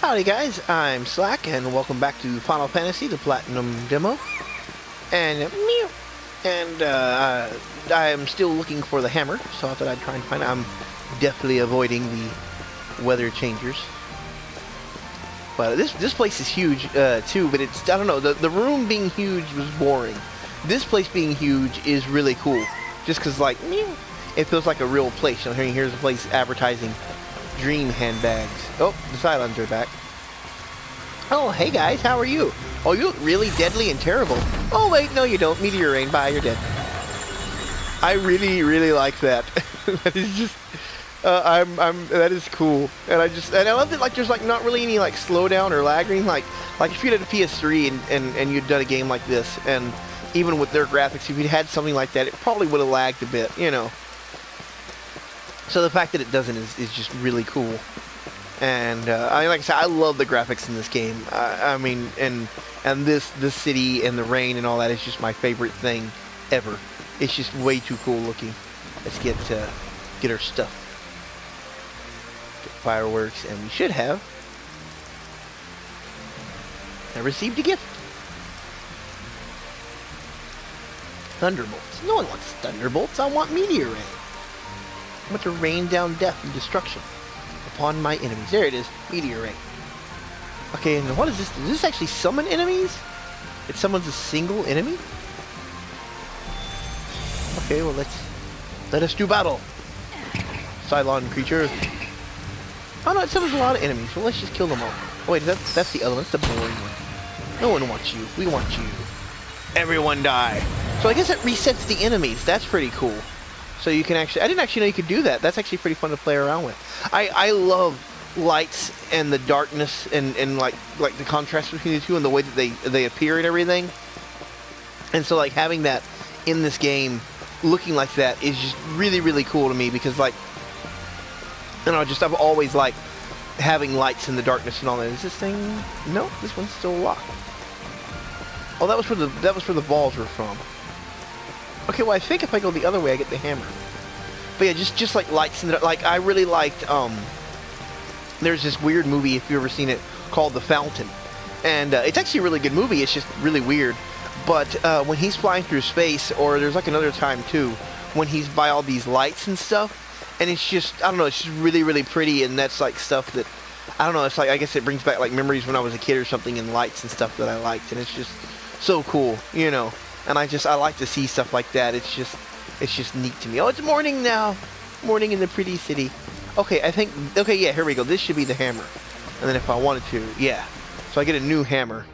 Howdy guys, I'm Slack and welcome back to Final Fantasy, the Platinum Demo. And I am still looking for the hammer, so I thought I'd try and find it. I'm definitely avoiding the weather changers. But this place is huge too, but it's, I don't know, the room being huge was boring. This place being huge is really cool, just because like, it feels like a real place. You know, here's a place advertising dream handbags. Oh, the Cylons are back. Oh, hey guys, how are you? Oh, you look really deadly and terrible. Oh wait, no you don't. Meteor Rain, bye, you're dead. I really like that. That is just, that is cool. And I love that, like, there's like not really any like slowdown or lag or anything. Like if you had a PS3 and you'd done a game like this, and even with their graphics, if you'd had something like that, it probably would have lagged a bit, you know. So the fact that it doesn't is just really cool. And like I said, I love the graphics in this game. I mean, and this city and the rain and all that is just my favorite thing ever. It's just way too cool looking. Let's get our stuff. Get fireworks, and we should have. I received a gift. Thunderbolts. No one wants thunderbolts. I want Meteor Rain. I want to rain down death and destruction upon my enemies. There it is, Meteor Rain. Okay, and what is this? Does this actually summon enemies? It summons a single enemy? Okay, well let us do battle. Cylon creature. Oh no, it summons a lot of enemies. Well, let's just kill them all. Oh wait, that's the other one. That's the boring one. No one wants you. We want you. Everyone die. So I guess it resets the enemies. That's pretty cool. So you can actually, I didn't actually know you could do that. That's actually pretty fun to play around with. I love lights and the darkness and like the contrast between the two and the way that they appear and everything. And so like having that in this game, looking like that, is just really cool to me, because like, you know, I've always liked having lights in the darkness and all that. Is this thing? No, this one's still locked. Oh, that was where the balls were from. Okay, well I think if I go the other way I get the hammer. But yeah, just like lights in the, like I really liked there's this weird movie, if you've ever seen it, called The Fountain. And it's actually a really good movie, it's just really weird. But when he's flying through space, or there's like another time too, when he's by all these lights and stuff, and it's just, I don't know, it's just really pretty, and that's like stuff that, I don't know, it's like, I guess it brings back like memories when I was a kid or something, and lights and stuff that I liked, and it's just so cool, you know. And I like to see stuff like that. It's just neat to me. Oh, it's morning now. Morning in the pretty city. Okay, okay, yeah, here we go. This should be the hammer. And then if I wanted to, yeah. So I get a new hammer.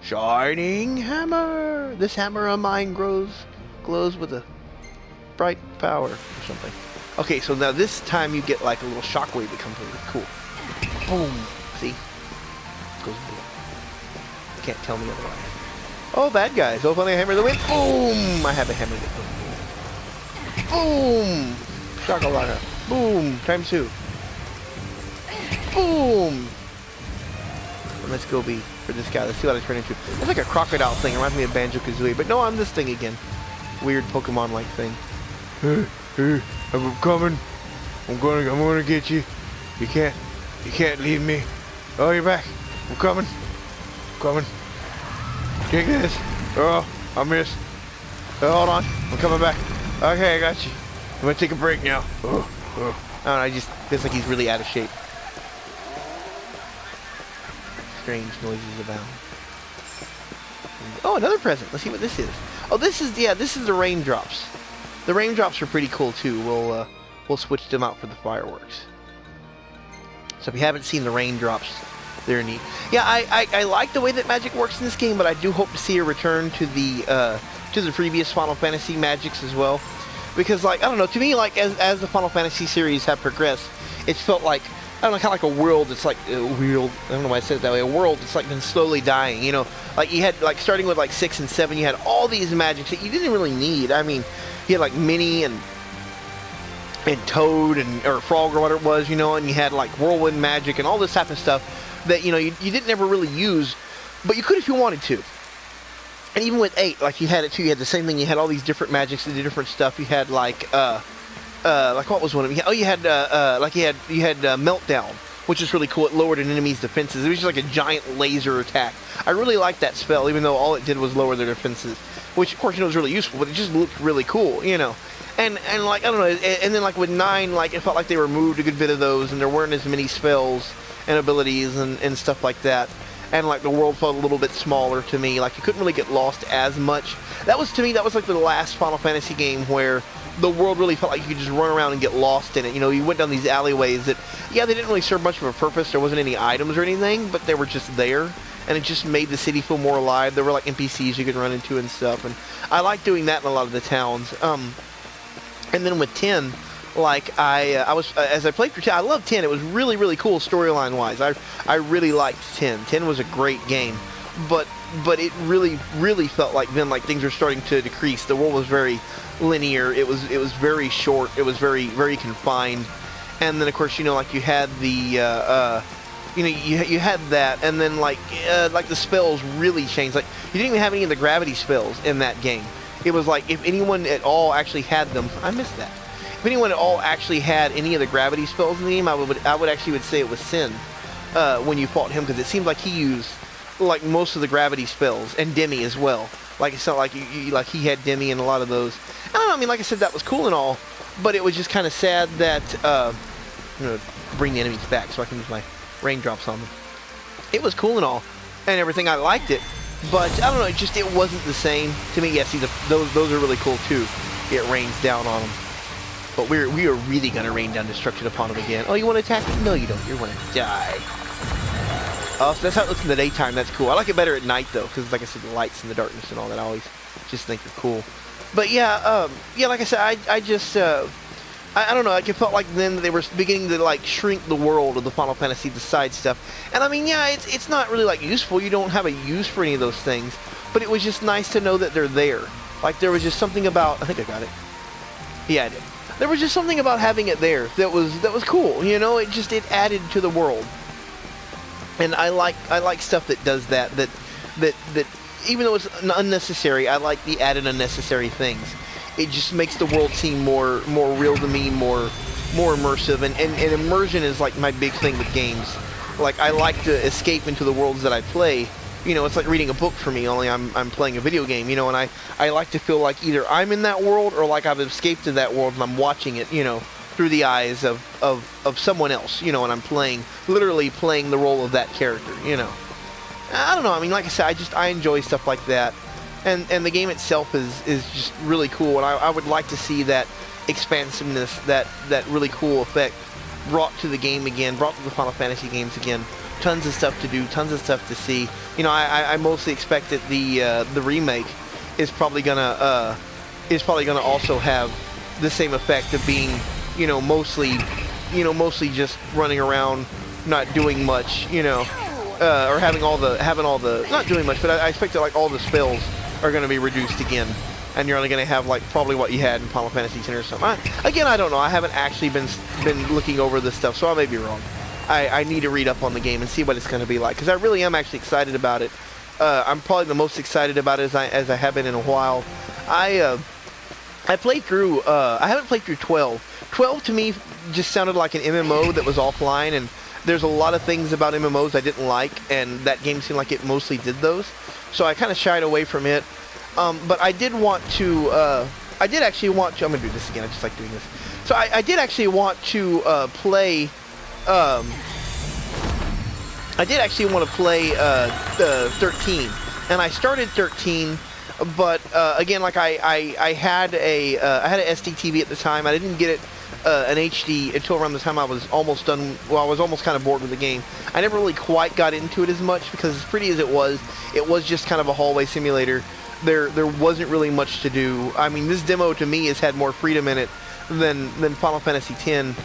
Sharding hammer. This hammer of mine glows with a bright power or something. Okay, so now this time you get like a little shockwave that comes over. Cool. Boom. See? It goes boom. You can't tell me otherwise. Oh, bad guys. Open the hammer the wind. Boom! I have a hammer that goes boom. Boom! Shakalaka. Boom! Times 2. Boom! And let's go be for this guy. Let's see what I turn into. It's like a crocodile thing. It reminds me of Banjo-Kazooie. But no, I'm this thing again. Weird Pokemon-like thing. Hey, I'm coming. I'm gonna get you. You can't leave me. Oh, you're back. I'm coming. Take this. Oh, I missed. Oh, hold on. I'm coming back. Okay, I got you. I'm gonna take a break now. Oh. I don't know, I just feels like he's really out of shape. Strange noises abound. Oh, another present. Let's see what this is. Oh, this is the raindrops. The raindrops are pretty cool too. We'll switch them out for the fireworks. So if you haven't seen the raindrops, they're neat. Yeah, I like the way that magic works in this game, but I do hope to see a return to the previous Final Fantasy magics as well. Because, like, I don't know, to me, like, as the Final Fantasy series have progressed, it's felt like, I don't know, kind of like a world that's like, I don't know why I said it that way, a world that's like been slowly dying, you know? Like, you had, like, starting with like 6 and 7, you had all these magics that you didn't really need. I mean, you had like Minnie and Toad or Frog or whatever it was, you know, and you had like whirlwind magic and all this type of stuff that, you know, you didn't ever really use, but you could if you wanted to. And even with 8, like, you had it too, you had the same thing, you had all these different magics that did different stuff. You had like what was one of them? Oh, you had Meltdown, which is really cool. It lowered an enemy's defenses. It was just like a giant laser attack. I really liked that spell, even though all it did was lower their defenses, which of course, you know, was really useful, but it just looked really cool, you know. And like, I don't know, and then like with 9, like it felt like they removed a good bit of those, and there weren't as many spells and abilities and stuff like that. And like the world felt a little bit smaller to me. Like you couldn't really get lost as much. That was, to me, that was like the last Final Fantasy game where the world really felt like you could just run around and get lost in it. You know, you went down these alleyways that, yeah, they didn't really serve much of a purpose. There wasn't any items or anything, but they were just there. And it just made the city feel more alive. There were like NPCs you could run into and stuff. And I like doing that in a lot of the towns. And then with 10, like I was, as I played through 10, I loved 10. It was really, really cool storyline wise. I really liked 10. 10 was a great game, but it really, really felt like then like things were starting to decrease. The world was very linear. It was very short. It was very, very confined. And then of course, you know, like you had the you know, you had that, and then like the spells really changed. Like you didn't even have any of the gravity spells in that game. It was like if anyone at all actually had them, I missed that. If anyone at all actually had any of the gravity spells in the game, I would actually say it was Sin when you fought him, because it seemed like he used like most of the gravity spells, and Demi as well. Like it's not like like he had Demi and a lot of those. I don't know. I mean, like I said, that was cool and all, but it was just kind of sad that I'm gonna bring the enemies back so I can use my raindrops on them. It was cool and all, and everything. I liked it, but I don't know. It wasn't the same to me. Yeah, see, those are really cool too. It rains down on them. But we are really going to rain down destruction upon them again. Oh, you want to attack? No, you don't. You're going to die. Oh, so that's how it looks in the daytime. That's cool. I like it better at night, though, because, like I said, the lights and the darkness and all that, I always just think they're cool. But, yeah, yeah, like I said, I just, I don't know, like, it felt like then they were beginning to, like, shrink the world of the Final Fantasy, the side stuff. And, I mean, yeah, it's not really, like, useful. You don't have a use for any of those things. But it was just nice to know that they're there. Like, there was just something about, I think I got it. Yeah, I did. There was just something about having it there that was cool, you know. It added to the world, and I like stuff that does that even though it's unnecessary, I like the added unnecessary things. It just makes the world seem more real to me, more immersive, and immersion is like my big thing with games. Like I like to escape into the worlds that I play. You know, it's like reading a book for me, only I'm playing a video game, you know, and I like to feel like either I'm in that world or like I've escaped to that world and I'm watching it, you know, through the eyes of someone else, you know, and I'm literally playing the role of that character, you know. I don't know, I mean, like I said, I enjoy stuff like that, and the game itself is just really cool, and I would like to see that expansiveness, that really cool effect brought to the game again, brought to the Final Fantasy games again. Tons of stuff to do, tons of stuff to see. You know, I mostly expect that the remake is probably gonna also have the same effect of being, you know, mostly just running around, not doing much, you know, or having all the not doing much, but I expect that like all the spells are gonna be reduced again, and you're only gonna have like probably what you had in Final Fantasy X or something. Again, I don't know. I haven't actually been looking over this stuff, so I may be wrong. I need to read up on the game and see what it's going to be like, because I really am actually excited about it. I'm probably the most excited about it as I have been in a while. I played through, I haven't played through 12. 12 to me just sounded like an MMO that was offline, and there's a lot of things about MMOs I didn't like, and that game seemed like it mostly did those. So I kind of shied away from it. But I did want to, I'm going to do this again, I just like doing this. So I did actually want to play... I did actually want to play 13, and I started 13, but again, like I had a SDTV at the time. I didn't get it an HD until around the time I was almost done. Well, I was almost kind of bored with the game. I never really quite got into it as much, because as pretty as it was just kind of a hallway simulator. There wasn't really much to do. I mean, this demo to me has had more freedom in it than Final Fantasy X.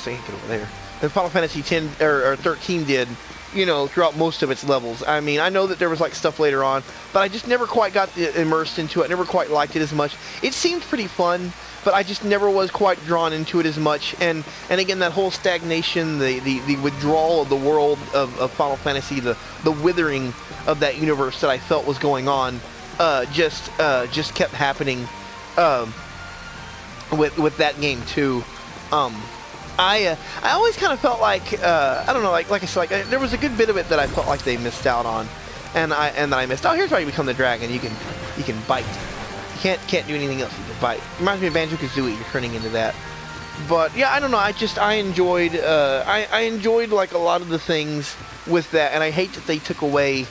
So you can get over there. Than Final Fantasy X or 13 did, you know, throughout most of its levels. I mean, I know that there was like stuff later on, but I just never quite got immersed into it. I never quite liked it as much. It seemed pretty fun, but I just never was quite drawn into it as much. And again, that whole stagnation, the withdrawal of the world of Final Fantasy, the withering of that universe that I felt was going on, just kept happening with that game too. I always kind of felt like I don't know, like I said, like there was a good bit of it that I felt like they missed out on, and then I missed. Oh, here's how you become the dragon. You can bite. You can't do anything else. You can bite. Reminds me of Banjo-Kazooie. You're turning into that. But yeah, I don't know. I enjoyed I enjoyed like a lot of the things with that, and I hate that they took away,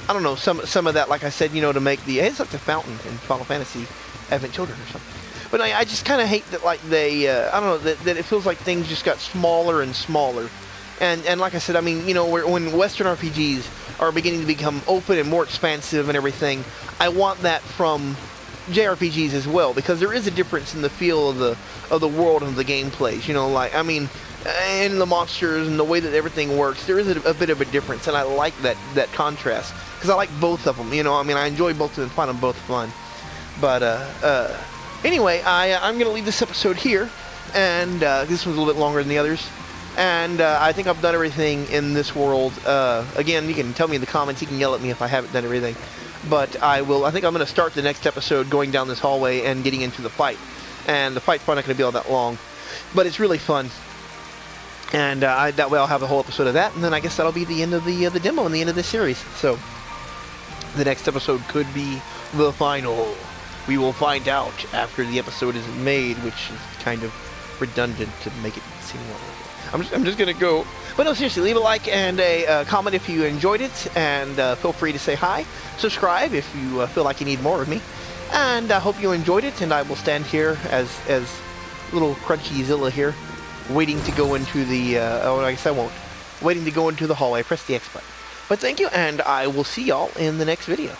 I don't know, some of that, like I said, you know, to make it's like the fountain in Final Fantasy Advent Children or something. But I just kind of hate that, like, they, I don't know, that it feels like things just got smaller and smaller. And like I said, I mean, you know, when Western RPGs are beginning to become open and more expansive and everything, I want that from JRPGs as well, because there is a difference in the feel of the world and the gameplays. You know, like, I mean, and the monsters and the way that everything works, there is a bit of a difference, and I like that contrast, because I like both of them. You know, I mean, I enjoy both of them, find them both fun. But anyway, I'm going to leave this episode here, and this one's a little bit longer than the others, and I think I've done everything in this world. Again, you can tell me in the comments, you can yell at me if I haven't done everything, but I think I'm going to start the next episode going down this hallway and getting into the fight, and the fight's probably not going to be all that long, but it's really fun, and that way I'll have a whole episode of that, and then I guess that'll be the end of the demo and the end of the series. So the next episode could be the final. We will find out after the episode is made, which is kind of redundant to make it seem longer. I'm just gonna go. But no, seriously, leave a like and a comment if you enjoyed it, and feel free to say hi. Subscribe if you feel like you need more of me. And I hope you enjoyed it, and I will stand here as little Crunchy Zilla here, waiting to go into the, oh, I guess I won't. Waiting to go into the hallway. Press the X button. But thank you, and I will see y'all in the next video.